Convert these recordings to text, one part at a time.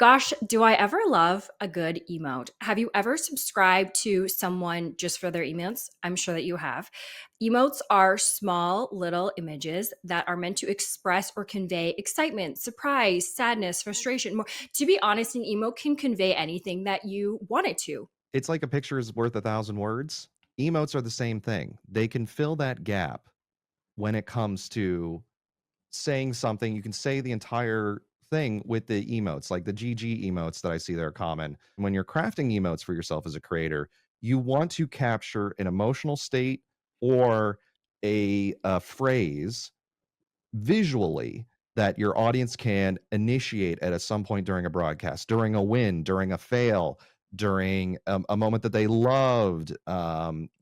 Gosh, do I ever love a good emote? Have you ever subscribed to someone just for their emotes? I'm sure that you have. Emotes are small little images that are meant to express or convey excitement, surprise, sadness, frustration. More. To be honest, an emote can convey anything that you want it to. It's like a picture is worth 1,000 words. Emotes are the same thing. They can fill that gap when it comes to saying something. You can say the entire thing with the emotes, like the GG emotes that I see that are common. When you're crafting emotes for yourself as a creator, you want to capture an emotional state or a phrase visually that your audience can initiate at some point during a broadcast, during a win, during a fail, during a moment that they loved.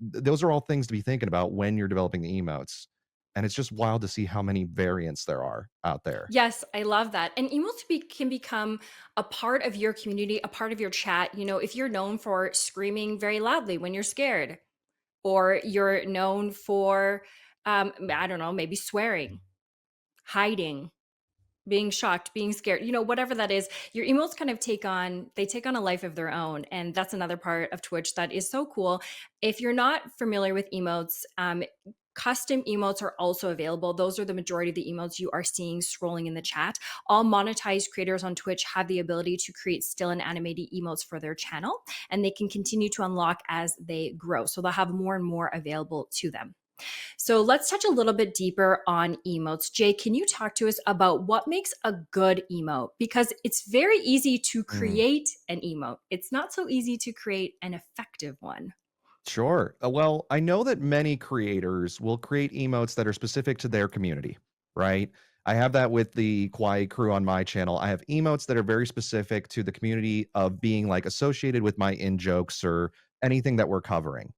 Those are all things to be thinking about when you're developing the emotes. And it's just wild to see how many variants there are out there. Yes, I love that. And can become a part of your community, a part of your chat. If you're known for screaming very loudly when you're scared, or you're known for, I don't know, maybe swearing, hiding, being shocked, being scared, whatever that is, your emotes kind of take on a life of their own. And that's another part of Twitch that is so cool. If you're not familiar with emotes, custom emotes are also available. Those are the majority of the emotes you are seeing scrolling in the chat. All monetized creators on Twitch have the ability to create still and animated emotes for their channel, and they can continue to unlock as they grow. So they'll have more and more available to them. So let's touch a little bit deeper on emotes. Jay, can you talk to us about what makes a good emote? Because it's very easy to Mm, create an emote. It's not so easy to create an effective one. sure. Well, I know that many creators will create emotes that are specific to their community, right? I have that with the Kawaii crew on my channel. I have emotes that are very specific to the community of being like associated with my in jokes or anything that we're covering.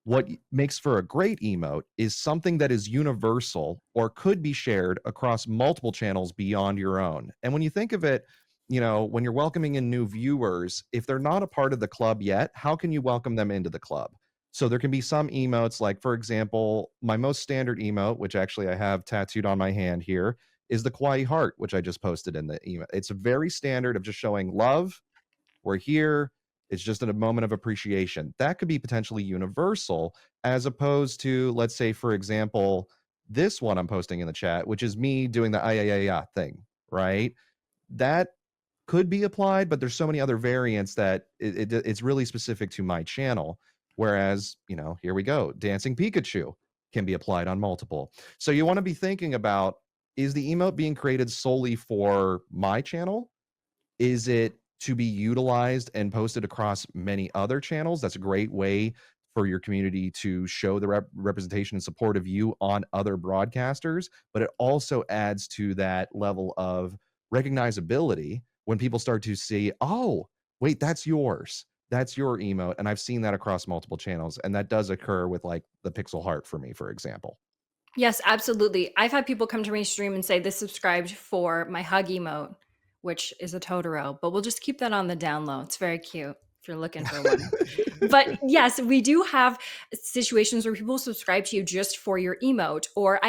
What makes for a great emote is something that is universal or could be shared across multiple channels beyond your own. And when you think of it, when you're welcoming in new viewers, if they're not a part of the club yet, how can you welcome them into the club? So there can be some emotes, like, for example, my most standard emote, which actually I have tattooed on my hand here, is the Kawaii heart, which I just posted in the email. It's very standard of just showing love. We're here. It's just in a moment of appreciation. That could be potentially universal, as opposed to, let's say, for example, this one I'm posting in the chat, which is me doing the yeah thing, right? That could be applied, but there's so many other variants that it's really specific to my channel. Whereas, here we go, dancing Pikachu can be applied on multiple. So you want to be thinking about, is the emote being created solely for my channel? Is it to be utilized and posted across many other channels? That's a great way for your community to show the representation and support of you on other broadcasters, but it also adds to that level of recognizability when people start to see, oh, wait, that's yours. That's your emote. And I've seen that across multiple channels. And that does occur with like the Pixel Heart for me, for example. Yes, absolutely. I've had people come to my stream and say they subscribed for my hug emote, which is a Totoro, but we'll just keep that on the down low. It's very cute if you're looking for one. But yes, we do have situations where people subscribe to you just for your emote. Or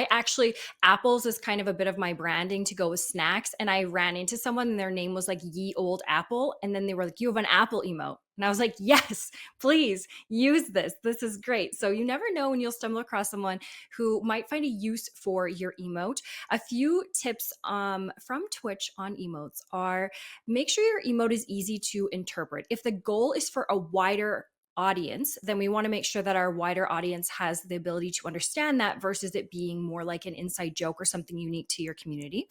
Apples is kind of a bit of my branding to go with snacks. And I ran into someone and their name was like Ye Old Apple. And then they were like, you have an Apple emote. And I was like, yes, please use this. This is great. So you never know when you'll stumble across someone who might find a use for your emote. A few tips from Twitch on emotes are: make sure your emote is easy to interpret. If the goal is for a wider audience, then we want to make sure that our wider audience has the ability to understand that versus it being more like an inside joke or something unique to your community.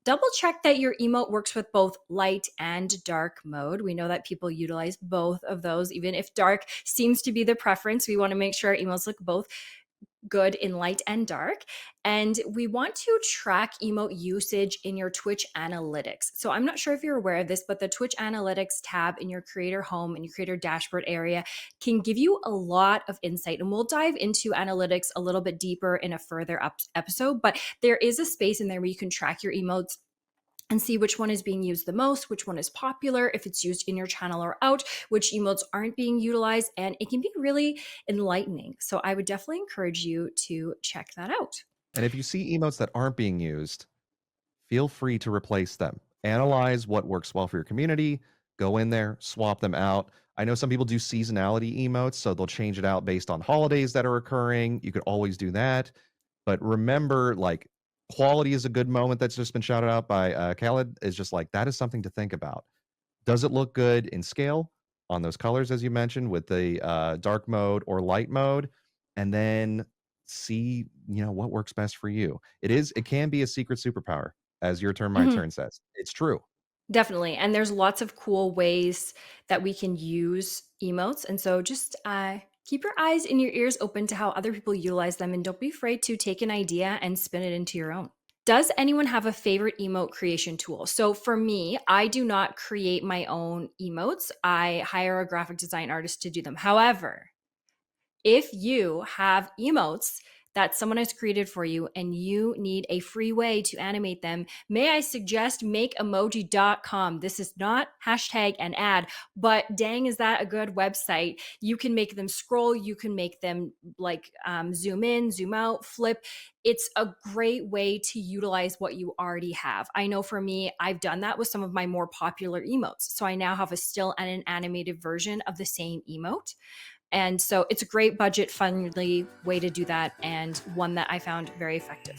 Double check that your emote works with both light and dark mode. We know that people utilize both of those. Even if dark seems to be the preference, we want to make sure our emotes look both good in light and dark. And we want to track emote usage in your Twitch analytics. So I'm not sure if you're aware of this, but the Twitch analytics tab in your creator home and your creator dashboard area can give you a lot of insight. And we'll dive into analytics a little bit deeper in a further episode, but there is a space in there where you can track your emotes and see which one is being used the most, which one is popular, if it's used in your channel or out, which emotes aren't being utilized, and it can be really enlightening. So I would definitely encourage you to check that out. And if you see emotes that aren't being used, feel free to replace them. Analyze what works well for your community, go in there, swap them out. I know some people do seasonality emotes, so they'll change it out based on holidays that are occurring. You could always do that. But remember, like, quality is a good moment that's just been shouted out by Khaled. Is just like that is something to think about. Does it look good in scale on those colors, as you mentioned, with the dark mode or light mode? And then see, what works best for you. It can be a secret superpower, as your turn, my Mhm. turn says. It's true. Definitely, and there's lots of cool ways that we can use emotes, and so just, keep your eyes and your ears open to how other people utilize them, and don't be afraid to take an idea and spin it into your own. Does anyone have a favorite emote creation tool? So for me, I do not create my own emotes. I hire a graphic design artist to do them. However, if you have emotes that someone has created for you and you need a free way to animate them, may I suggest makeemoji.com. This is not hashtag an ad, but dang, is that a good website? You can make them scroll, you can make them like zoom in, zoom out, flip. It's a great way to utilize what you already have. I know for me, I've done that with some of my more popular emotes. So I now have a still and an animated version of the same emote. And so it's a great budget friendly way to do that and one that I found very effective.